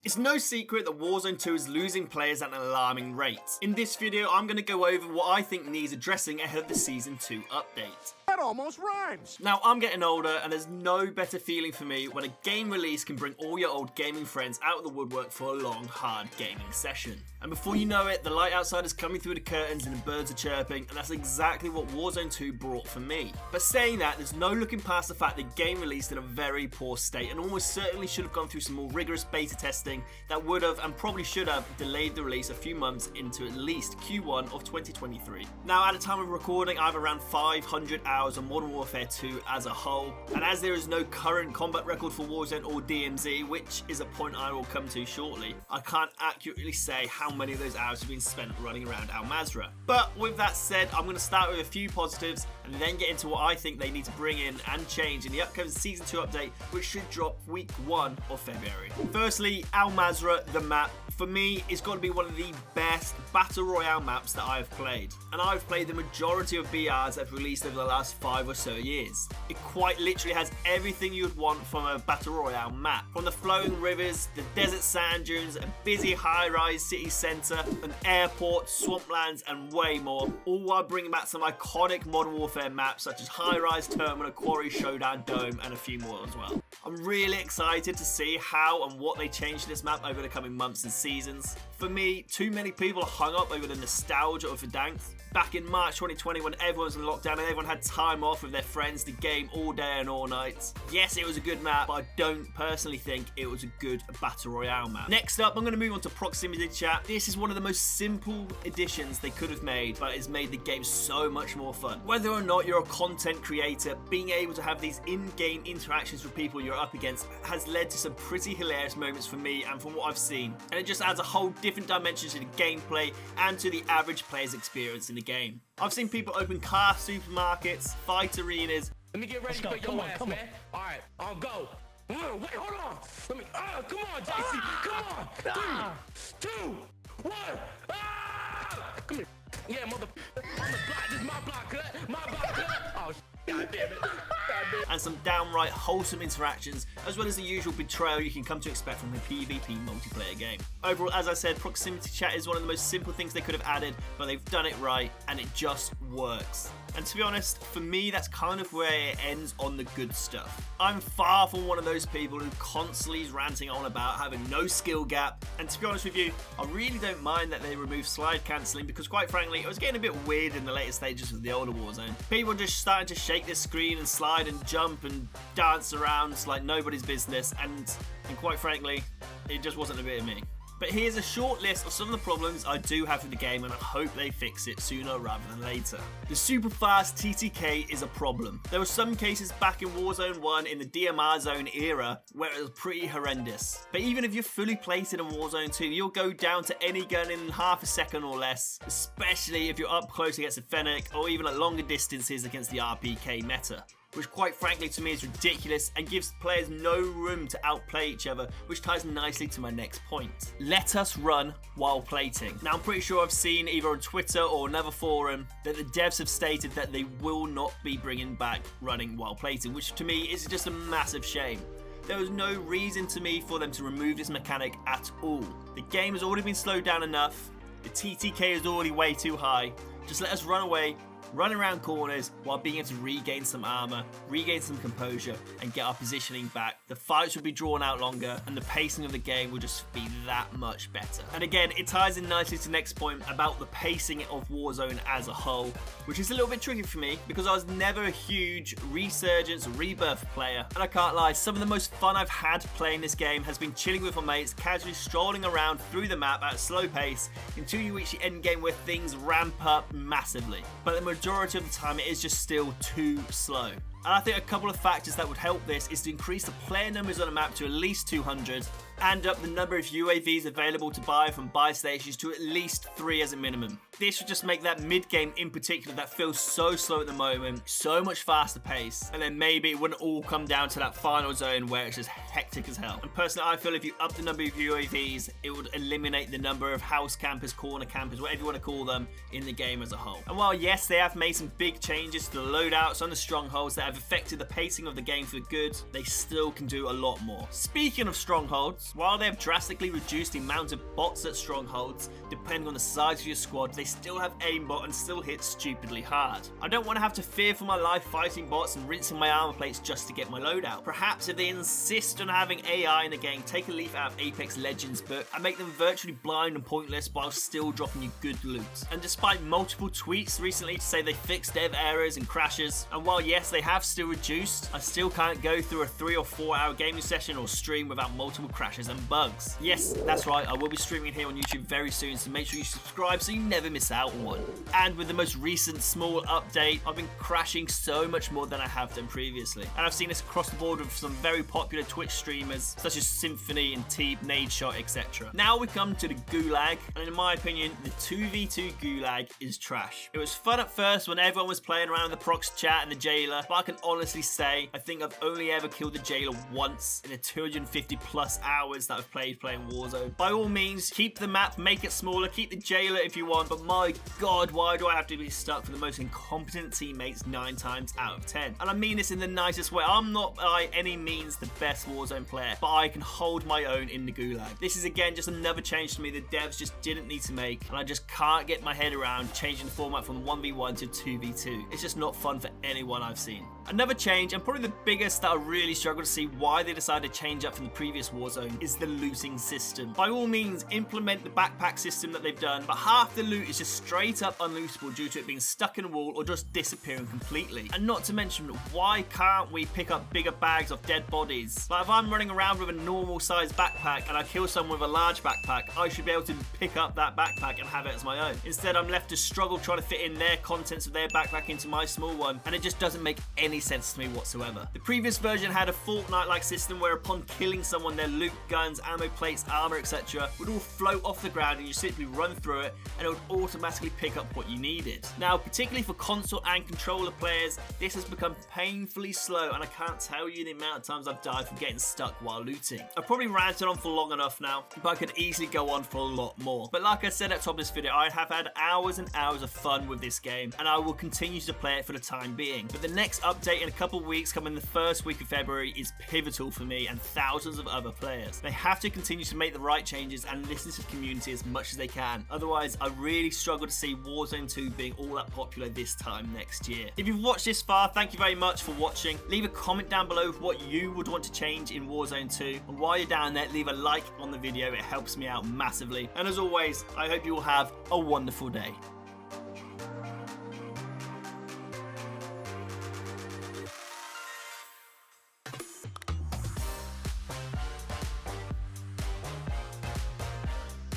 It's no secret that Warzone 2 is losing players at an alarming rate. In this video, I'm going to go over what I think needs addressing ahead of the Season 2 update. That almost rhymes! Now, I'm getting older, and there's no better feeling for me when a game release can bring all your old gaming friends out of the woodwork for a long, hard gaming session. And before you know it, the light outside is coming through the curtains and the birds are chirping, and that's exactly what Warzone 2 brought for me. But saying that, there's no looking past the fact that the game released in a very poor state, and almost certainly should have gone through some more rigorous beta testing that would have and probably should have delayed the release a few months into at least Q1 of 2023. Now, at the time of recording, I have around 500 hours on Modern Warfare 2 as a whole, and as there is no current combat record for Warzone or DMZ, which is a point I will come to shortly, I can't accurately say how many of those hours have been spent running around Al Mazrah. But with that said, I'm going to start with a few positives and then get into what I think they need to bring in and change in the upcoming Season 2 update, which should drop week 1 of February. Firstly, Al Mazrah, the map, for me, it's got to be one of the best Battle Royale maps that I've played. And I've played the majority of BRs that have released over the last 5 or so years. It quite literally has everything you'd want from a Battle Royale map. From the flowing rivers, the desert sand dunes, a busy high-rise city centre, an airport, swamplands, and way more. All while bringing back some iconic Modern Warfare maps such as High-Rise Terminal, Quarry, Showdown, Dome, and a few more as well. I'm really excited to see how and what they change this map over the coming months and seasons. For me, too many people are hung up over the nostalgia of Verdansk. Back in March 2020 when everyone was in lockdown and everyone had time off with their friends to game all day and all night. Yes, it was a good map, but I don't personally think it was a good Battle Royale map. Next up, I'm going to move on to proximity chat. This is one of the most simple additions they could have made, but it's made the game so much more fun. Whether or not you're a content creator, being able to have these in-game interactions with people you're up against has led to some pretty hilarious moments for me and from what I've seen. And it just adds a whole different dimension to the gameplay and to the average player's experience in the game. I've seen people open car supermarkets, fight arenas. Let me get ready for your ass, man. All right, I'll go. Wait, hold on. Let me. Come on, JC. Come on. 3, 2, 1. Come here. Yeah, mother. On the block. This is my block, cut. My block, cut. Oh, God damn it. And some downright wholesome interactions, as well as the usual betrayal you can come to expect from a PvP multiplayer game. Overall, as I said, proximity chat is one of the most simple things they could have added, but they've done it right, and it just works. And to be honest, for me, that's kind of where it ends on the good stuff. I'm far from one of those people who constantly is ranting on about having no skill gap, and to be honest with you, I really don't mind that they removed slide cancelling because quite frankly, it was getting a bit weird in the later stages of the older Warzone. People just starting to shake their screen and slide and jump and dance around like nobody's business, and quite frankly, it just wasn't a bit of me. But here's a short list of some of the problems I do have with the game, and I hope they fix it sooner rather than later. The super fast TTK is a problem. There were some cases back in Warzone 1 in the DMR zone era where it was pretty horrendous. But even if you're fully plated in Warzone 2, you'll go down to any gun in half a second or less, especially if you're up close against a Fennec or even at longer distances against the RPK meta, which quite frankly to me is ridiculous and gives players no room to outplay each other, which ties nicely to my next point. Let us run while plating. Now I'm pretty sure I've seen either on Twitter or another forum that the devs have stated that they will not be bringing back running while plating, which to me is just a massive shame. There was no reason to me for them to remove this mechanic at all. The game has already been slowed down enough, the TTK is already way too high, just let us run away, run around corners while being able to regain some armor, regain some composure, and get our positioning back. The fights will be drawn out longer, and the pacing of the game will just be that much better. And again, it ties in nicely to the next point about the pacing of Warzone as a whole, which is a little bit tricky for me because I was never a huge Resurgence or Rebirth player, and I can't lie, some of the most fun I've had playing this game has been chilling with my mates, casually strolling around through the map at a slow pace until you reach the end game where things ramp up massively. But the majority of the time it is just still too slow. And I think a couple of factors that would help this is to increase the player numbers on the map to at least 200 and up the number of UAVs available to buy from buy stations to at least 3 as a minimum. This would just make that mid-game in particular that feels so slow at the moment, so much faster pace, and then maybe it wouldn't all come down to that final zone where it's just hectic as hell. And personally, I feel if you up the number of UAVs, it would eliminate the number of house campers, corner campers, whatever you want to call them, in the game as a whole. And while yes, they have made some big changes to the loadouts and the strongholds that have affected the pacing of the game for good, they still can do a lot more. Speaking of strongholds, strongholds. While they have drastically reduced the amount of bots at strongholds, depending on the size of your squad, they still have aimbot and still hit stupidly hard. I don't want to have to fear for my life fighting bots and rinsing my armor plates just to get my loadout. Perhaps if they insist on having AI in the game, take a leaf out of Apex Legends book and make them virtually blind and pointless while still dropping you good loot. And despite multiple tweets recently to say they fixed dev errors and crashes, and while yes they have still reduced, I still can't go through a 3 or 4 hour gaming session or stream without multiple crashes and bugs. Yes, that's right, I will be streaming here on YouTube very soon, so make sure you subscribe so you never miss out on one. And with the most recent small update, I've been crashing so much more than I have done previously. And I've seen this across the board with some very popular Twitch streamers such as Symphony and Teeb, Nadeshot, etc. Now we come to the Gulag, and in my opinion, the 2v2 Gulag is trash. It was fun at first when everyone was playing around the prox chat and the jailer, but I can honestly say I think I've only ever killed the jailer once in the 250 plus hours that I've playing Warzone. By all means, keep the map, make it smaller, keep the jailer if you want, but my god, why do I have to be stuck for the most incompetent teammates 9 times out of 10? And I mean this in the nicest way. I'm not by any means the best Warzone player, but I can hold my own in the Gulag. This is again just another change to me the devs just didn't need to make, and I just can't get my head around changing the format from 1v1 to 2v2. It's just not fun for anyone I've seen. Another change, and probably the biggest that I really struggle to see why they decided to change up from the previous Warzone, is the looting system. By all means, implement the backpack system that they've done, but half the loot is just straight up unlootable due to it being stuck in a wall or just disappearing completely. And not to mention, why can't we pick up bigger bags of dead bodies? Like if I'm running around with a normal sized backpack and I kill someone with a large backpack, I should be able to pick up that backpack and have it as my own. Instead, I'm left to struggle trying to fit in their contents of their backpack into my small one, and it just doesn't make any sense to me whatsoever. The previous version had a Fortnite-like system where upon killing someone, their loot, guns, ammo plates, armor, etc. would all float off the ground and you simply run through it and it would automatically pick up what you needed. Now, particularly for console and controller players, this has become painfully slow, and I can't tell you the amount of times I've died from getting stuck while looting. I've probably ranted on for long enough now, but I could easily go on for a lot more. But like I said at the top of this video, I have had hours and hours of fun with this game, and I will continue to play it for the time being. But the next update in a couple weeks, coming the first week of February, is pivotal for me and thousands of other players. They have to continue to make the right changes and listen to the community as much as they can. Otherwise, I really struggle to see Warzone 2 being all that popular this time next year. If you've watched this far, thank you very much for watching. Leave a comment down below for what you would want to change in Warzone 2. And while you're down there, leave a like on the video. It helps me out massively. And as always, I hope you all have a wonderful day.